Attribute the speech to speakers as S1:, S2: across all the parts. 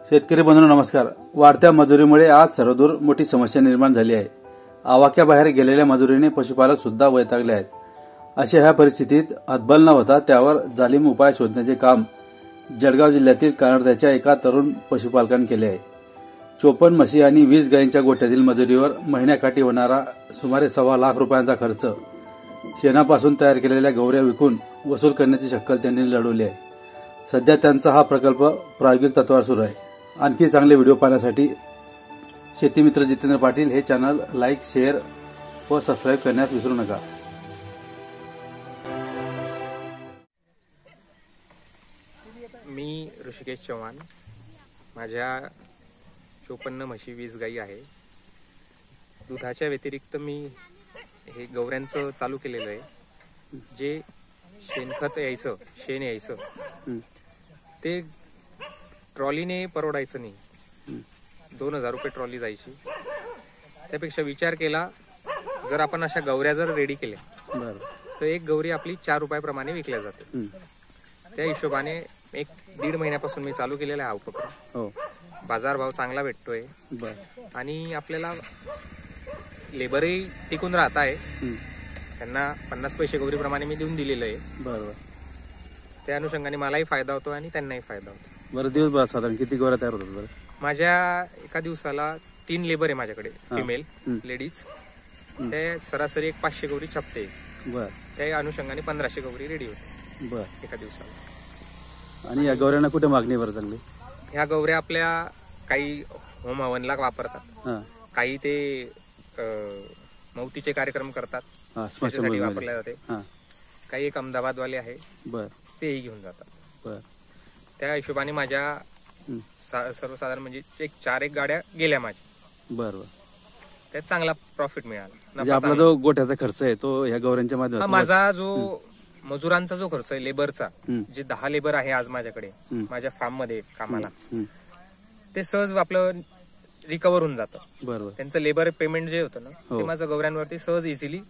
S1: शेतकरी बंधूंनो नमस्कार। वाढत्या मजुरीमुळे आज सर्वदूर मोठी समस्या निर्माण झाली आहे। आवाक्याबाहेर गेलेल्या मजुरीने पशुपालक सुद्धा वैतागले आहेत। अशा ह्या परिस्थितीत हतबल न होता त्यावर जालीम उपाय शोधण्याचे काम जळगाव जिल्ह्यातील कानडद्याच्या एका तरुण पशुपालकाने केले आहे। 54 म्हशी आणि 20 गायींच्या गोठ्यातील मजुरीवर महिन्याकाठी होणारा सुमारे 1.25 लाख रुपयांचा खर्च शेणापासून तयार केलेल्या गौऱ्या विकून वसूल करण्याची शक्कल त्यांनी लढवली आहे। सध्या त्यांचा हा प्रकल्प प्रायोगिक तत्वावर सुरू आहे। आणखी चांगले व्हिडिओ पाहण्यासाठी शेतीमित्र जितेंद्र पाटील हे चॅनल लाईक, शेअर व सबस्क्राईब करण्यास विसरू नका।
S2: मी ऋषिकेश चव्हाण, माझ्या 54 म्हशी 20 गायी आहे। दुधाच्या व्यतिरिक्त मी हे गौऱ्यांचं चालू केलेलं आहे। जे शेणखत यायचं, शेण यायचं ते ट्रॉलीने परवडायचं नाही। 2000 रुपये ट्रॉली जायची। त्यापेक्षा विचार केला, जर आपण अशा गौऱ्या जर रेडी केल्या तर एक गौरी आपली 4 रुपयाप्रमाणे विकल्या जाते। त्या हिशोबाने 1-1.5 महिन्यापासून मी चालू केलेला आहे हा उपक्रम। बाजारभाव चांगला भेटतोय आणि आपल्याला लेबरही टिकून राहत आहे। त्यांना 50 पैसे गौरीप्रमाणे मी देऊन दिलेलं आहे।
S1: बरोबर,
S2: त्या अनुषंगाने मलाही फायदा होतो आणि त्यांनाही फायदा होतो।
S1: बरं, दिवसभरात साधारण किती गौऱ्या तयार होतात? बरं,
S2: माझ्या एका दिवसाला 3 लेबर आहे माझ्याकडे, फिमेल लेडीज। ते सरासरी 500 गौरी छापते।
S1: बरं,
S2: त्या अनुषंगाने 1500 गौरी रेडी होते
S1: बरं
S2: एका दिवसाला।
S1: आणि या गौऱ्यांना कुठे मागणी बरं चांगली?
S2: ह्या गौऱ्या आपल्या काही होम हवनला वापरतात, काही ते मौतीचे कार्यक्रम करतात, त्याच्यासाठी वापरल्या जाते। काही एक अहमदाबादवाले आहे, तेही घेऊन जातात। त्या हिशोबाने माझ्या सर्वसाधारण म्हणजे 4-1 गाड्या गेल्या माझ्या।
S1: बरोबर,
S2: त्यात चांगला प्रॉफिट मिळाला।
S1: म्हणजे आपला जो गोठ्याचा खर्च आहे तो ह्या गौऱ्यांच्या माध्यमातून,
S2: माझा जो मजुरांचा जो खर्च आहे लेबरचा, जे 10 लेबर आहे आज माझ्याकडे माझ्या फार्म मध्ये कामाला, ते सहज आपलं रिकव्हर होऊन जातं। बरोबर, त्यांचं लेबर पेमेंट जे होतं ना ते माझं गौऱ्यांवरती सहज इझिली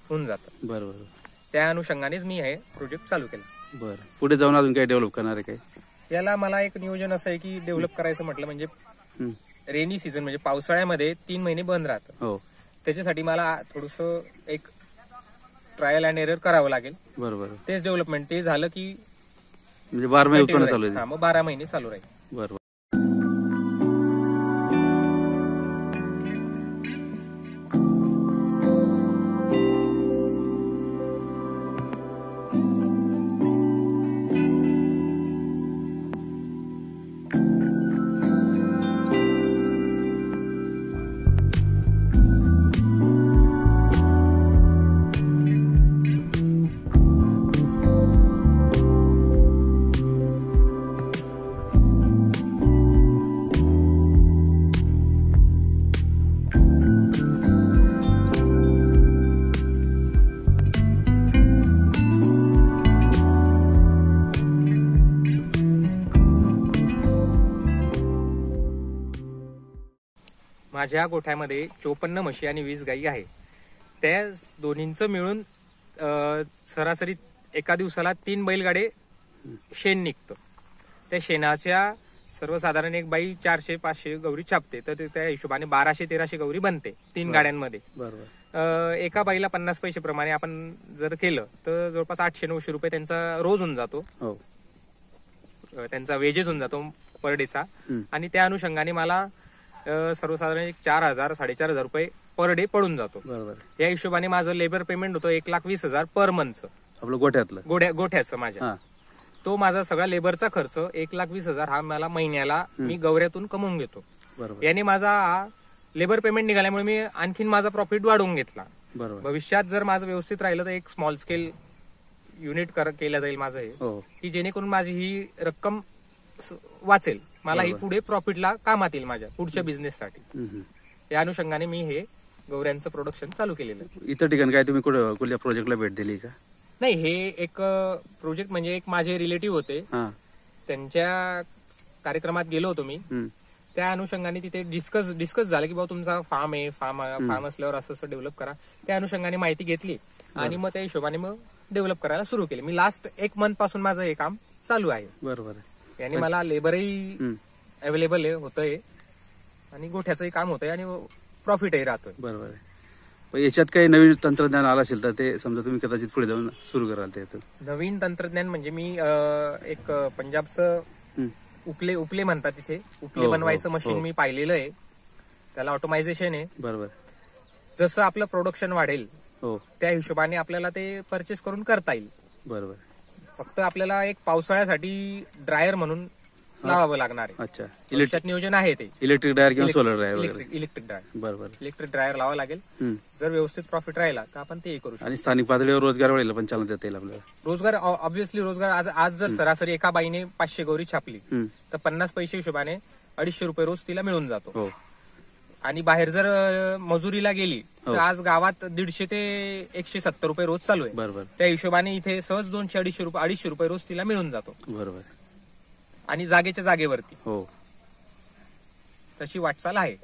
S2: होऊन जातं।
S1: बरोबर, त्या
S2: अनुषंगानेच मी हे प्रोजेक्ट चालू केला।
S1: बरं, पुढे जाऊन अजून काही डेव्हलप करणार आहे काय?
S2: याला मला एक नियोजन असं आहे की डेव्हलप करायचं म्हटलं म्हणजे रेनी सीझन म्हणजे पावसाळ्यामध्ये 3 महिने बंद राहतं। त्याच्यासाठी मला थोडस एक ट्रायल अँड एरर करावं लागेल। बरोबर, तेच डेव्हलपमेंट ते झालं की
S1: म्हणजे 12 महिने उत्पन्न चालू आहे।
S2: मग 12 महिने चालू राहील।
S1: बरोबर।
S2: माझ्या गोठ्यामध्ये 54 म्हशी आणि 20 गायी आहे। त्या दोन्हींचं मिळून सरासरी एका दिवसाला 3 बैलगाडे शेण निघतं। त्या शेणाच्या सर्वसाधारण एक बाई 400-500 गौरी छापते, तर त्या हिशोबाने 1200-1300 गौरी बनते 3 गाड्यांमध्ये। एका बाईला 50 पैसे प्रमाणे आपण जर केलं तर जवळपास 800-900 रुपये त्यांचा रोज होऊन जातो। त्यांचा वेजेस होऊन जातो पर डेचा। आणि त्या अनुषंगाने मला सर्वसाधारण 4000-4500 रुपये पर डे पडून जातो। या हिशोबाने माझं लेबर पेमेंट होतं 1,20,000 पर मंथचं। आपलं गोठ्याचं माझ्या तो माझा सगळा लेबरचा खर्च 1,20,000 हा मला महिन्याला मी गौऱ्यातून कमवून घेतो। याने माझा लेबर पेमेंट निघाल्यामुळे मी आणखीन माझा प्रॉफिट वाढवून घेतला। भविष्यात जर माझं व्यवस्थित राहिलं तर एक स्मॉल स्केल युनिट केलं जाईल माझं हे, की जेणेकरून माझी ही रक्कम वाचेल, मला ही पुढे प्रॉफिटला कामात येईल माझ्या पुढच्या बिझनेससाठी। या अनुषंगाने मी हे गौऱ्यांचं प्रोडक्शन चालू केलेलं आहे।
S1: इतर ठिकाणी काय तुम्ही कुठल्या प्रोजेक्टला भेट दिली का?
S2: नाही, हे एक प्रोजेक्ट म्हणजे एक माझे रिलेटिव्ह होते, त्यांच्या कार्यक्रमात गेलो होतो मी। त्या अनुषंगाने तिथे डिस्कस झालं की बाबा तुमचा फार्म आहे, फार्म असल्यावर असं डेव्हलप करा। त्या अनुषंगाने माहिती घेतली आणि मग त्या हिशोबाने मग डेव्हलप करायला सुरू केले। मी लास्ट 1 मंथ पासून माझं हे काम चालू आहे।
S1: बरोबर,
S2: याने मला लेबरही अवेलेबल आहे, होतंय आणि गोठ्याचंही काम होतंय आणि प्रॉफिटही राहतोय.
S1: बरोबर आहे. पण याच्यात काही नवीन तंत्रज्ञान आलं असेल तर ते समजा तुम्ही कदाचित पुढे जाऊन सुरू कराल ते.
S2: नवीन तंत्रज्ञान म्हणजे मी एक पंजाबचं उपले म्हणतात तिथे उपले बनवायचं मशीन मी पाहिलेलं आहे. त्याला ऑटोमायझेशन आहे.
S1: बरोबर.
S2: जसं आपलं प्रोडक्शन वाढेल
S1: हो
S2: त्या हिशोबाने आपल्याला ते परचेस करून करता येईल.
S1: बरोबर.
S2: फक्त आपल्याला एक पावसाळ्यासाठी ड्रायर म्हणून लावावं लागणार आहे.
S1: अच्छा.
S2: इलेक्ट्रिक नियोजन आहे ते.
S1: इलेक्ट्रिक ड्रायर किंवा सोलर ड्रायर.
S2: Electric dryer.
S1: बरोबर.
S2: इलेक्ट्रिक ड्रायर लावावं लागेल. जर व्यवस्थित प्रॉफिट राहिला तर आपण तेही करू शकतो.
S1: आणि स्थानिक पातळीवर रोजगार वाढेल पण चालू देता येईल आपल्याला.
S2: रोजगार ऑब्व्हियसली रोजगार आज जर सरासरी एका बाईने 500 गौरी छापली तर 50 पैसे हिशोबाने 250 रुपये रोज तिला मिळून जातो.
S1: हो.
S2: आणि बाहेर जर मजुरीला गेली तर आज गावात 150 ते 170 रुपये रोज चालू आहे.
S1: बरोबर. त्या
S2: हिशोबाने इथे सहज 200-250 रुपये रोज तिला मिळून जातो.
S1: बरोबर.
S2: आणि जागेच्या जागेवरती.
S1: हो
S2: तशी वाटचाल आहे.